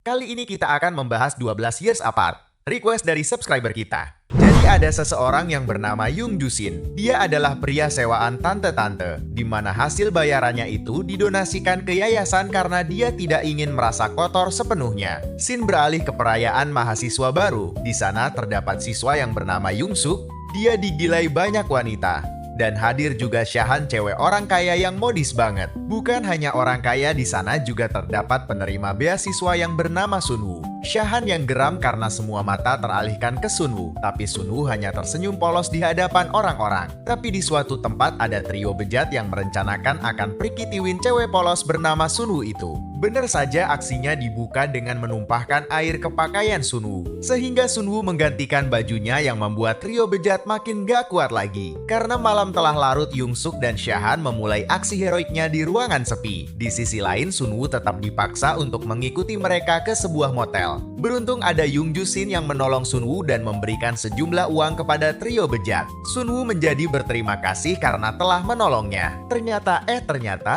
Kali ini kita akan membahas 12 Years Apart, request dari subscriber kita. Jadi ada seseorang yang bernama Yung Jusin. Dia adalah pria sewaan tante-tante, di mana hasil bayarannya itu didonasikan ke yayasan karena dia tidak ingin merasa kotor sepenuhnya. Shin beralih ke perayaan mahasiswa baru. Di sana terdapat siswa yang bernama Yung Suk. Dia digilai banyak wanita. Dan hadir juga Shahan, cewek orang kaya yang modis banget. Bukan hanya orang kaya, di sana juga terdapat penerima beasiswa yang bernama Sunwoo. Shahan yang geram karena semua mata teralihkan ke Sunwoo, tapi Sunwoo hanya tersenyum polos di hadapan orang-orang. Tapi di suatu tempat ada trio bejat yang merencanakan akan prikitiwin cewek polos bernama Sunwoo itu. Bener saja aksinya dibuka dengan menumpahkan air ke pakaian Sunwoo, sehingga Sunwoo menggantikan bajunya yang membuat trio bejat makin gak kuat lagi. Karena malam telah larut, Yung Suk dan Shahan memulai aksi heroiknya di ruangan sepi. Di sisi lain, Sunwoo tetap dipaksa untuk mengikuti mereka ke sebuah motel. Beruntung ada Yung Jusin yang menolong Sunwoo dan memberikan sejumlah uang kepada trio bejat. Sunwoo menjadi berterima kasih karena telah menolongnya. Ternyata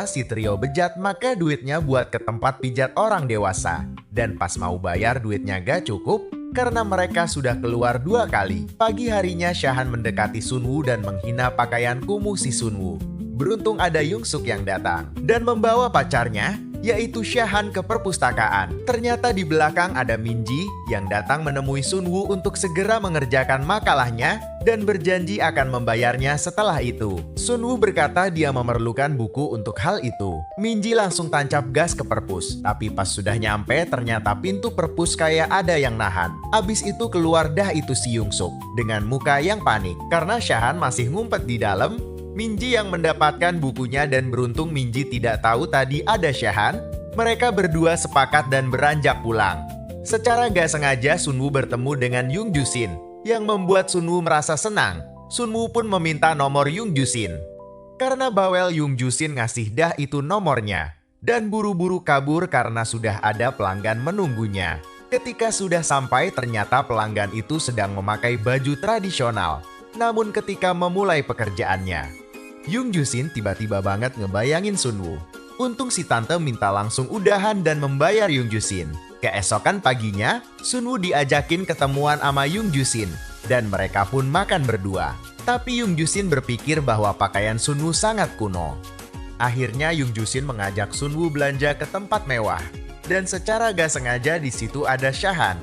si trio bejat maka duitnya buat ke tempat pijat orang dewasa. Dan pas mau bayar duitnya gak cukup, karena mereka sudah keluar 2 kali. Pagi harinya Shahan mendekati Sunwoo dan menghina pakaian kumuh si Sunwoo. Beruntung ada Yung Suk yang datang dan membawa pacarnya, yaitu Shahan, ke perpustakaan. Ternyata di belakang ada Minji yang datang menemui Sunwoo untuk segera mengerjakan makalahnya dan berjanji akan membayarnya setelah itu. Sunwoo berkata dia memerlukan buku untuk hal itu. Minji langsung tancap gas ke perpus, tapi pas sudah nyampe ternyata pintu perpus kayak ada yang nahan. Abis itu keluar dah itu si Yung Suk dengan muka yang panik karena Shahan masih ngumpet di dalam. Minji yang mendapatkan bukunya dan beruntung Minji tidak tahu tadi ada Shahan. Mereka berdua sepakat dan beranjak pulang. Secara gak sengaja Sunwoo bertemu dengan Yung Jusin yang membuat Sunwoo merasa senang. Sunwoo pun meminta nomor Yung Jusin. Karena bawel, Yung Jusin ngasih dah itu nomornya dan buru-buru kabur karena sudah ada pelanggan menunggunya. Ketika sudah sampai ternyata pelanggan itu sedang memakai baju tradisional. Namun ketika memulai pekerjaannya, Yung Jusin tiba-tiba banget ngebayangin Sunwoo. Untung si tante minta langsung udahan dan membayar Yung Jusin. Keesokan paginya, Sunwoo diajakin ketemuan sama Yung Jusin dan mereka pun makan berdua. Tapi Yung Jusin berpikir bahwa pakaian Sunwoo sangat kuno. Akhirnya Yung Jusin mengajak Sunwoo belanja ke tempat mewah. Dan secara gak sengaja di situ ada Shahan.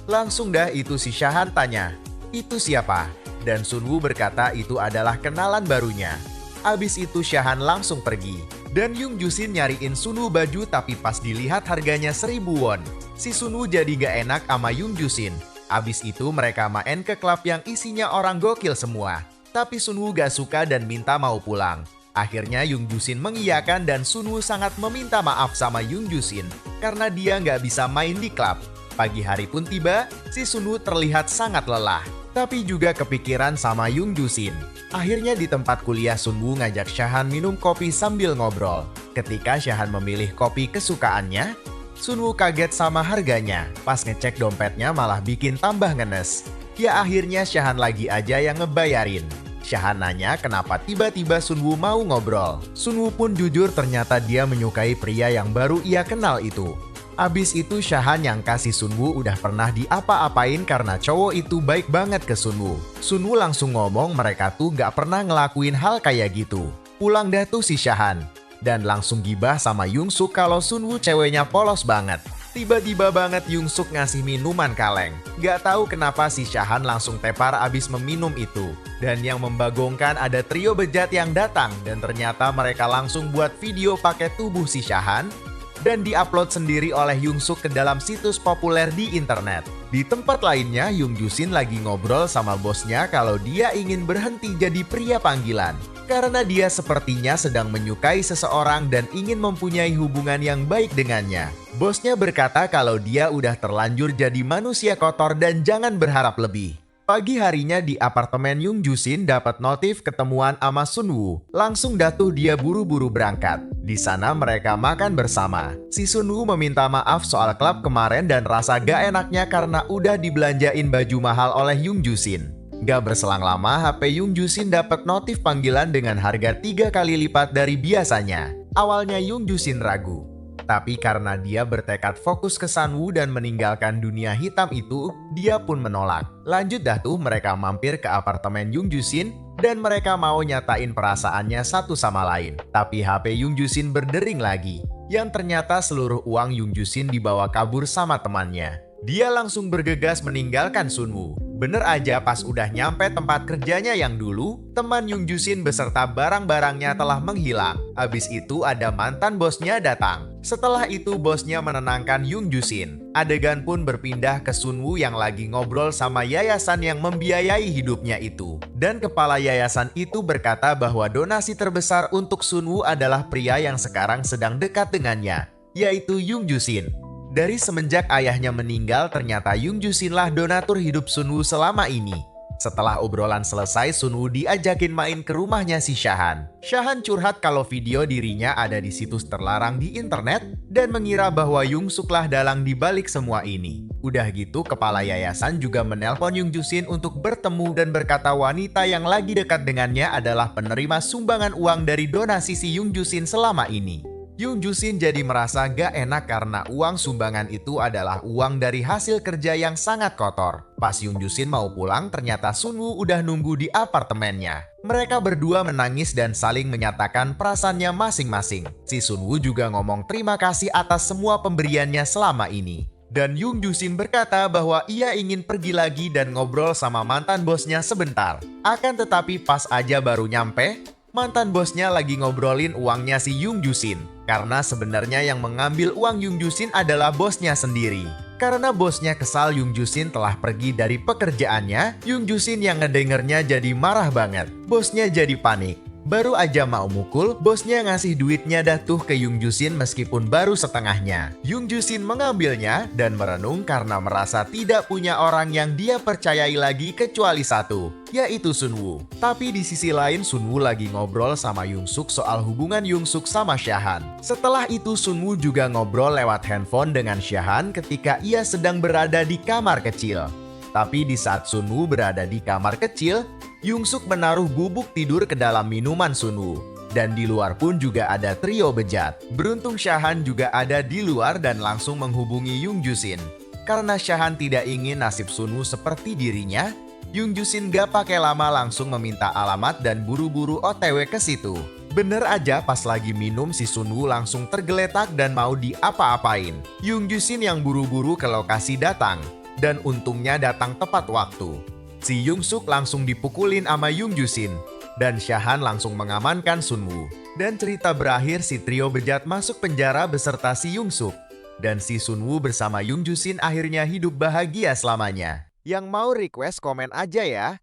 Langsung dah itu si Shahan tanya, "Itu siapa?" Dan Sunwoo berkata itu adalah kenalan barunya. Abis itu Shahan langsung pergi. Dan Yung Jusin nyariin Sunwoo baju tapi pas dilihat harganya 1000 won. Si Sunwoo jadi gak enak sama Yung Jusin. Abis itu mereka main ke klub yang isinya orang gokil semua. Tapi Sunwoo gak suka dan minta mau pulang. Akhirnya Yung Jusin mengiyakan dan Sunwoo sangat meminta maaf sama Yung Jusin karena dia gak bisa main di klub. Pagi hari pun tiba, si Sunwoo terlihat sangat lelah, tapi juga kepikiran sama Yung Jusin. Akhirnya di tempat kuliah Sunwoo ngajak Shahan minum kopi sambil ngobrol. Ketika Shahan memilih kopi kesukaannya, Sunwoo kaget sama harganya. Pas ngecek dompetnya malah bikin tambah ngenes. Ya akhirnya Shahan lagi aja yang ngebayarin. Shahan nanya kenapa tiba-tiba Sunwoo mau ngobrol. Sunwoo pun jujur ternyata dia menyukai pria yang baru ia kenal itu. Abis itu Shahan yang kasih Sunwoo udah pernah diapa-apain karena cowok itu baik banget ke Sunwoo. Sunwoo langsung ngomong mereka tuh gak pernah ngelakuin hal kayak gitu. Pulang dah tuh si Shahan. Dan langsung gibah sama Yung Suk kalau Sunwoo ceweknya polos banget. Tiba-tiba banget Yung Suk ngasih minuman kaleng. Gak tahu kenapa si Shahan langsung tepar abis meminum itu. Dan yang membagongkan ada trio bejat yang datang. Dan ternyata mereka langsung buat video pakai tubuh si Shahan dan diupload sendiri oleh Yung Suk ke dalam situs populer di internet. Di tempat lainnya, Yung Jusin lagi ngobrol sama bosnya kalau dia ingin berhenti jadi pria panggilan. Karena dia sepertinya sedang menyukai seseorang dan ingin mempunyai hubungan yang baik dengannya. Bosnya berkata kalau dia udah terlanjur jadi manusia kotor dan jangan berharap lebih. Pagi harinya di apartemen Yung Jusin dapat notif ketemuan sama Sunwoo. Langsung datuh dia buru-buru berangkat. Di sana mereka makan bersama. Si Sunwoo meminta maaf soal klub kemarin dan rasa gak enaknya karena udah dibelanjain baju mahal oleh Yung Jusin. Gak berselang lama, HP Yung Jusin dapat notif panggilan dengan harga 3 kali lipat dari biasanya. Awalnya Yung Jusin ragu. Tapi karena dia bertekad fokus ke Sunwoo dan meninggalkan dunia hitam itu, dia pun menolak. Lanjut dah tuh mereka mampir ke apartemen Young Jushin dan mereka mau nyatain perasaannya satu sama lain. Tapi HP Young Jushin berdering lagi. Yang ternyata seluruh uang Young Jushin dibawa kabur sama temannya. Dia langsung bergegas meninggalkan Sunwoo. Bener aja pas udah nyampe tempat kerjanya yang dulu, teman Young Jushin beserta barang-barangnya telah menghilang. Abis itu ada mantan bosnya datang. Setelah itu bosnya menenangkan Young Jushin. Adegan pun berpindah ke Sunwoo yang lagi ngobrol sama yayasan yang membiayai hidupnya itu. Dan kepala yayasan itu berkata bahwa donasi terbesar untuk Sunwoo adalah pria yang sekarang sedang dekat dengannya, yaitu Young Jushin. Dari semenjak ayahnya meninggal, ternyata Young Jushin lah donatur hidup Sunwoo selama ini. Setelah obrolan selesai, Sunwoo diajakin main ke rumahnya si Shahan. Shahan curhat kalau video dirinya ada di situs terlarang di internet dan mengira bahwa Young Suk lah dalang di balik semua ini. Udah gitu, kepala yayasan juga menelpon Young Jushin untuk bertemu dan berkata wanita yang lagi dekat dengannya adalah penerima sumbangan uang dari donasi si Young Jushin selama ini. Young Jushin jadi merasa gak enak karena uang sumbangan itu adalah uang dari hasil kerja yang sangat kotor. Pas Young Jushin mau pulang, ternyata Sunwoo udah nunggu di apartemennya. Mereka berdua menangis dan saling menyatakan perasaannya masing-masing. Si Sunwoo juga ngomong terima kasih atas semua pemberiannya selama ini. Dan Young Jushin berkata bahwa ia ingin pergi lagi dan ngobrol sama mantan bosnya sebentar. Akan tetapi pas aja baru nyampe, mantan bosnya lagi ngobrolin uangnya si Young Jushin. Karena sebenarnya yang mengambil uang Young Jushin adalah bosnya sendiri. Karena bosnya kesal Young Jushin telah pergi dari pekerjaannya, Young Jushin yang ngedengernya jadi marah banget. Bosnya jadi panik. Baru aja mau mukul, bosnya ngasih duitnya dah tuh ke Young Jushin meskipun baru setengahnya. Young Jushin mengambilnya dan merenung karena merasa tidak punya orang yang dia percayai lagi kecuali satu, yaitu Sunwoo. Tapi di sisi lain Sunwoo lagi ngobrol sama Young Suk soal hubungan Young Suk sama Shahan. Setelah itu Sunwoo juga ngobrol lewat handphone dengan Shahan ketika ia sedang berada di kamar kecil. Tapi di saat Sunwoo berada di kamar kecil, Young Suk menaruh bubuk tidur ke dalam minuman Sunwoo. Dan di luar pun juga ada trio bejat. Beruntung Shahan juga ada di luar dan langsung menghubungi Young Jushin. Karena Shahan tidak ingin nasib Sunwoo seperti dirinya, Young Jushin gak pakai lama langsung meminta alamat dan buru-buru OTW ke situ. Bener aja pas lagi minum si Sunwoo langsung tergeletak dan mau diapa-apain. Young Jushin yang buru-buru ke lokasi datang. Dan untungnya datang tepat waktu. Si Young Suk langsung dipukulin sama Young Jushin. Dan Shahan langsung mengamankan Sunwoo. Dan cerita berakhir si trio bejat masuk penjara beserta si Young Suk. Dan si Sunwoo bersama Young Jushin akhirnya hidup bahagia selamanya. Yang mau request komen aja ya.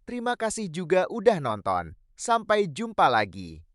Terima kasih juga udah nonton. Sampai jumpa lagi.